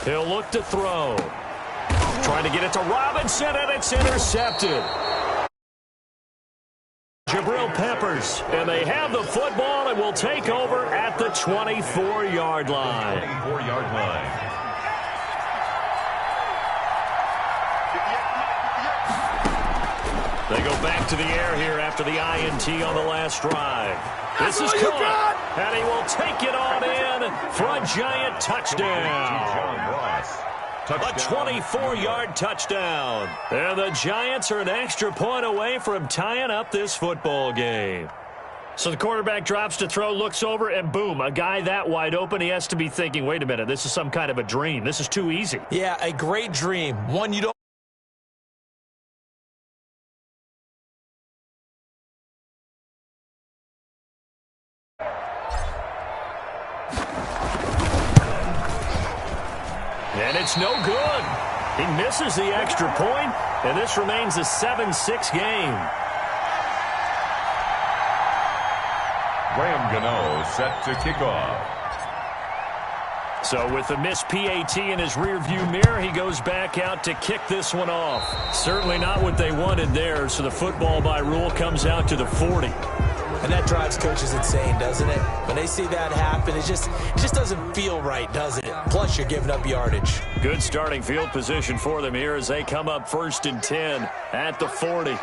He'll look to throw. Trying to get it to Robinson, and it's intercepted. Jabril Peppers, and they have the football and will take over at the 24-yard line. 24-yard line. They go back to the air here after the INT on the last drive. This is caught, and he will take it on in for a Giant touchdown. A 24-yard touchdown. And the Giants are an extra point away from tying up this football game. So the quarterback drops to throw, looks over, and boom, a guy that wide open, he has to be thinking, wait a minute, this is some kind of a dream. This is too easy. Yeah, a great dream. One you don't. And it's no good. He misses the extra point, and this remains a 7-6 game. Graham Gano set to kick off. So with the missed PAT in his rearview mirror, he goes back out to kick this one off. Certainly not what they wanted there, so the football by rule comes out to the 40. And that drives coaches insane, doesn't it? When they see that happen, it just doesn't feel right, does it? Plus, you're giving up yardage. Good starting field position for them here as they come up 1st and 10 at the 40.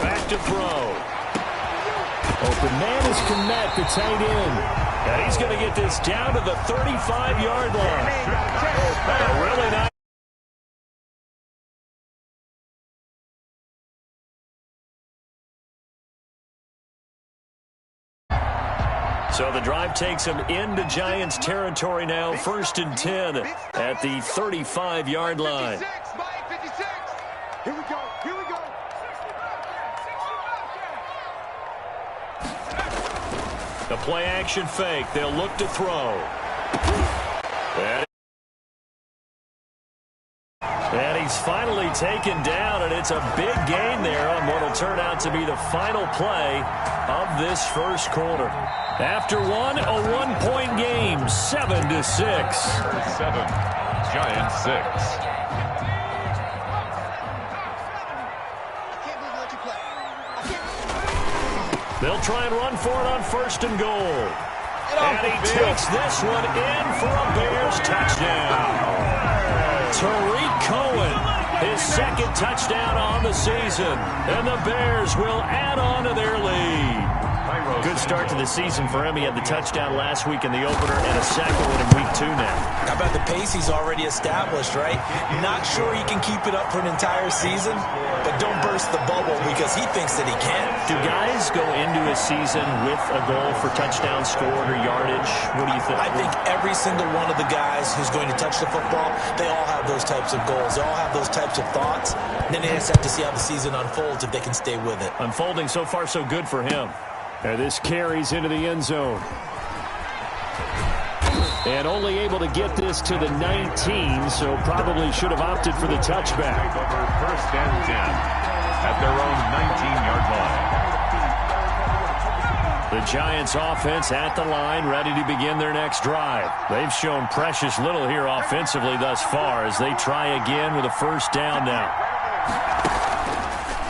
Back to throw. Open man is Kmet, the tight end. And he's going to get this down to the 35-yard line. A really nice. So the drive takes him into Giants territory now, 1st and 10 at the 35-yard line. Here we go. Here we go. The play action fake. They'll look to throw. And he's finally taken down, and it's a big gain there on what will turn out to be the final play of this first quarter. After one, a one-point game, 7-6. 7, Giants 6. They'll try and run for it on 1st and goal. And he takes this one in for a Bears touchdown. Tariq Cohen, his 2nd touchdown on the season. And the Bears will add on to their lead. Good start to the season for him. He had the touchdown last week in the opener and a second one in week 2 now. How about the pace he's already established, right? Not sure he can keep it up for an entire season, but don't burst the bubble because he thinks that he can. Do guys go into a season with a goal for touchdown scored or yardage? What do you think? I think every single one of the guys who's going to touch the football, they all have those types of goals. They all have those types of thoughts. And then they just have to see how the season unfolds if they can stay with it. Unfolding so far so good for him. And this carries into the end zone. And only able to get this to the 19, so probably should have opted for the touchback. 1st and 10 at their own 19-yard line. The Giants offense at the line, ready to begin their next drive. They've shown precious little here offensively thus far as they try again with a 1st down now.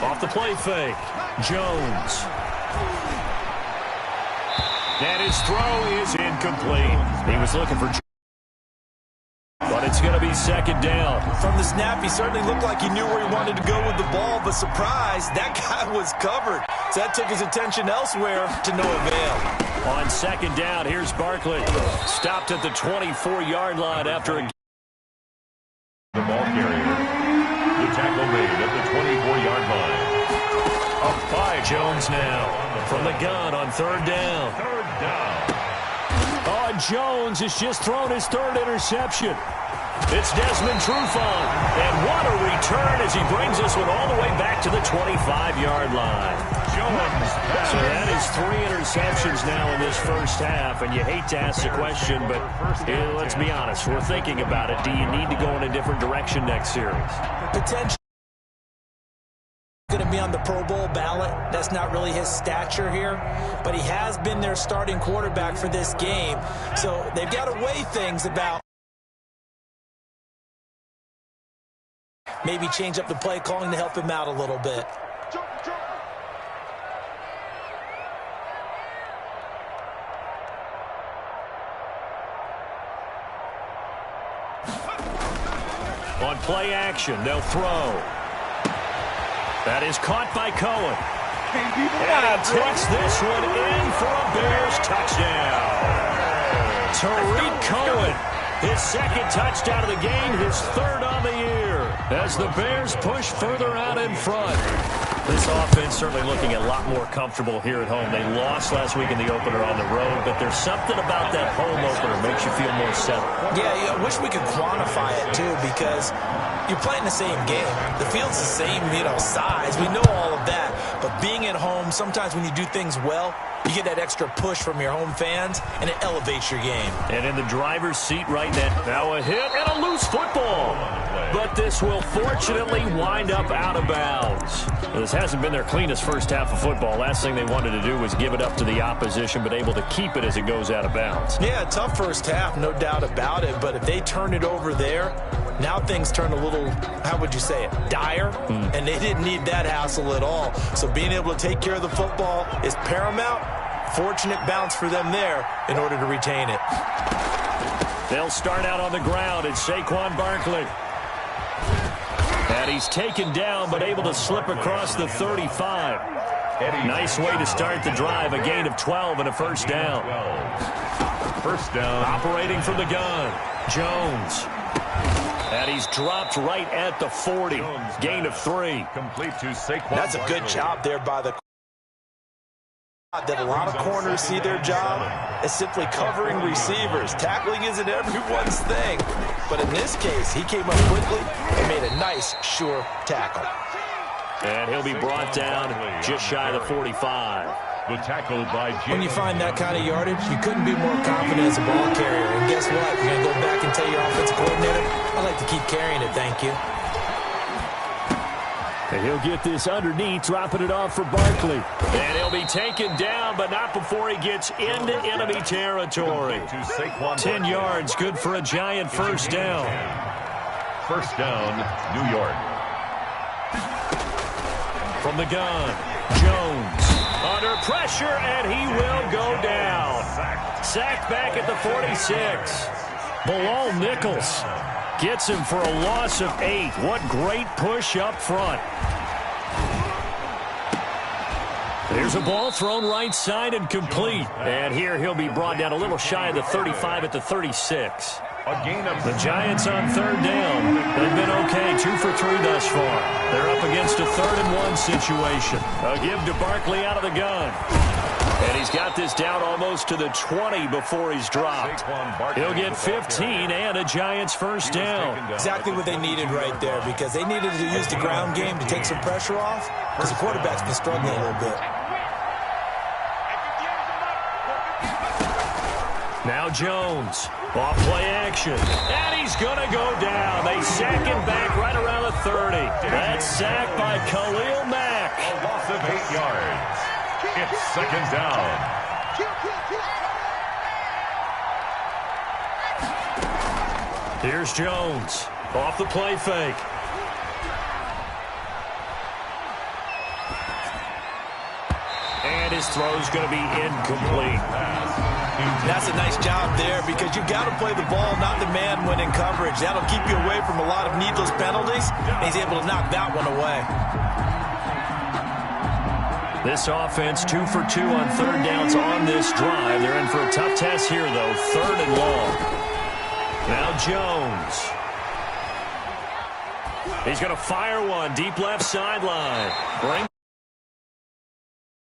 Off the play fake, Jones. And his throw is incomplete. He was looking for... But it's going to be 2nd down. From the snap, he certainly looked like he knew where he wanted to go with the ball, but surprise, that guy was covered. So that took his attention elsewhere to no avail. On 2nd down, here's Barkley. Stopped at the 24-yard line after a... The ball carrier. The tackle made at the 24-yard line. Up by Jones now. From the gun on 3rd down. 3rd down. Oh, Jones has just thrown his 3rd interception. It's Desmond Trufant. And what a return as he brings this one all the way back to the 25-yard line. Jones. So that is 3 interceptions now in this first half. And you hate to ask the question, but let's be honest. We're thinking about it. Do you need to go in a different direction next series? Potentially going to to be on the Pro Bowl ballot. That's not really his stature here. But he has been their starting quarterback for this game. So they've got to weigh things about maybe change up the play calling to help him out a little bit. On play action, they'll throw. That is caught by Cohen. And he takes this one in for a Bears touchdown. Tariq Cohen, his second touchdown of the game, his third on the year, as the Bears push further out in front. This offense certainly looking a lot more comfortable here at home. They lost last week in the opener on the road, but there's something about that home opener that makes you feel more settled. Yeah, I wish we could quantify it, too, because you're playing the same game. The field's the same, size. We know all of that. But being at home, sometimes when you do things well, you get that extra push from your home fans, and it elevates your game. And in the driver's seat right now a hit and a loose football. But this will fortunately wind up out of bounds. This hasn't been their cleanest first half of football. Last thing they wanted to do was give it up to the opposition, but able to keep it as it goes out of bounds. Yeah, tough first half, no doubt about it. But if they turn it over there, now things turn a little, how would you say it, dire? And they didn't need that hassle at all. So being able to take care of the football is paramount. Fortunate bounce for them there in order to retain it. They'll start out on the ground. It's Saquon Barkley. And he's taken down, but able to slip across the 35. Nice way to start the drive. A gain of 12 and a first down. First down. Operating from the gun, Jones. And he's dropped right at the 40. Gain of 3. Complete to Saquon. That's a good job there by the that a lot of corners see their job as simply covering receivers. Tackling isn't everyone's thing. But in this case, he came up quickly and made a nice, sure tackle. And he'll be brought down just shy of the 45. The tackle by James. When you find that kind of yardage, you couldn't be more confident as a ball carrier. And guess what? You're going to go back and tell your offensive coordinator, I'd like to keep carrying it, thank you. And he'll get this underneath, dropping it off for Barkley. And he'll be taken down, but not before he gets into enemy territory. 10 yards, good for a Giant first down. First down, New York. From the gun, Jones. Under pressure, and he will go down. Sacked back at the 46. Bilal Nichols gets him for a loss of 8. What great push up front. There's a ball thrown right side and complete. And here he'll be brought down a little shy of the 35 at the 36. The Giants on third down. They've been okay, 2 for 3 thus far. They're up against a 3rd and 1 situation. A give to Barkley out of the gun. And he's got this down almost to the 20 before he's dropped. He'll get 15 and a Giants first down. Exactly what they needed right there, because they needed to use the ground game to take some pressure off, because the quarterback's been struggling a little bit. Now Jones, off play action, and he's going to go down. They sack him back right around the 30. That's sacked by Khalil Mack. A loss of 8 yards. It's second down. Here's Jones, off the play fake. And his throw's going to be incomplete. That's a nice job there, because you've got to play the ball, not the man when in coverage. That'll keep you away from a lot of needless penalties, and he's able to knock that one away. This offense 2 for 2 on third downs on this drive. They're in for a tough test here, though. 3rd and long. Now Jones. He's going to fire one deep left sideline. Brings